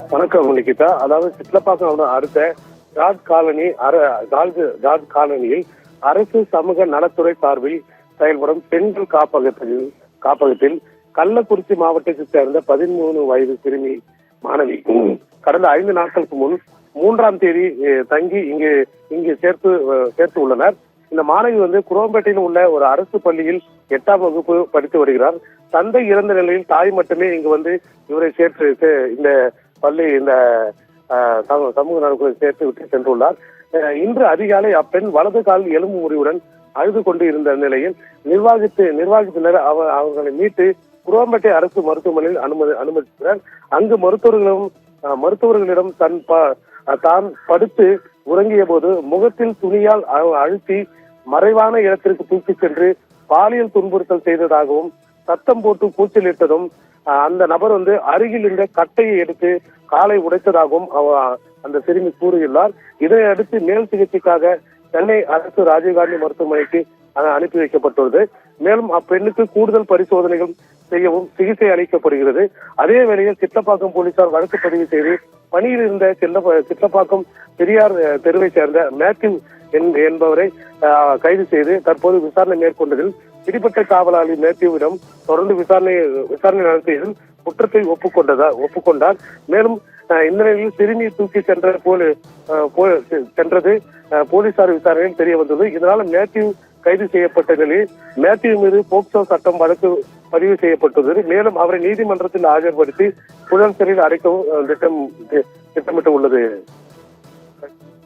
வணக்கம் நிகிதா. அதாவது சிட்லப்பாக்கம் அடுத்த ஜார்ஜ் காலனியில் அரசு சமூக நலத்துறை சார்பில் செயல்படும் பெண்கள் காப்பகத்தில் கள்ளக்குறிச்சி மாவட்டத்தைச் சேர்ந்த 13 வயது சிறுமி மாணவி கடந்த 5 நாட்களுக்கு முன் 3ஆம் தேதி தங்கி இங்கு சேர்த்து உள்ளனர். இந்த மாணவி குரோம்பேட்டையில் உள்ள ஒரு அரசு பள்ளியில் 8ஆம் வகுப்பு படித்து வருகிறார். தந்தை இறந்த நிலையில் தாய் மட்டுமே இங்கு இவரை சேர்த்து இந்த பள்ளி இந்த சமூக நலக்குறை சேர்த்து விட்டு சென்றுள்ளார். இன்று அதிகாலை அப்பெண் வலது கால் எலும்பு முறிவுடன் அழுது கொண்டு இருந்த நிலையில் நிர்வாகத்தினர் அவர்களை மீட்டு குரோம்பேட்டை அரசு மருத்துவமனையில் அனுமதித்தனர். அங்கு மருத்துவர்களிடம் தான் படுத்து உறங்கிய போது முகத்தில் துணியால் அழுத்தி மறைவான இடத்திற்கு தூக்கி சென்று பாலியல் துன்புறுத்தல் செய்ததாகவும் சத்தம் போட்டு கூச்சலிட்டதும் அந்த நபர் அருகில் இருந்த கட்டையை எடுத்து காலை உடைத்ததாகவும் அந்த சிறுமி கூறியுள்ளார். இதை அடுத்து மேல் சிகிச்சைக்காக சென்னை அரசு ராஜீவ்காந்தி மருத்துவமனைக்கு அனுப்பி வைக்கப்பட்டுள்ளது. மேலும் அப்பெண்ணுக்கு கூடுதல் பரிசோதனைகள் செய்யவும் சிகிச்சை அளிக்கப்படுகிறது. அதே வேளையில் சிட்லப்பாக்கம் போலீசார் வழக்கு பதிவு செய்து பணியில் இருந்த சிட்லப்பாக்கம் பெரியார் தெருவை சேர்ந்த மேத்யூ என்பவரை கைது செய்து தற்போது விசாரணை மேற்கொண்டதில் பிடிபட்ட காவலாளி மேத்யூவிடம் தொடர்ந்து விசாரணை நடத்தியதில் குற்றத்தை ஒப்புக்கொண்டார். மேலும் இந்த நிலையில் சிறுமி தூக்கி சென்றது போலீசார் விசாரணையில் தெரிய வந்தது. இதனால் மேத்யூ கைது செய்யப்பட்ட நிலையில் மேத்யூ மீது போக்சோ சட்டம் வழக்கு பதிவு செய்யப்பட்டுள்ளது. மேலும் அவரை நீதிமன்றத்தில் ஆஜர்படுத்தி புழல் சிறையில் அடைக்கவும் திட்டமிட்டு உள்ளது.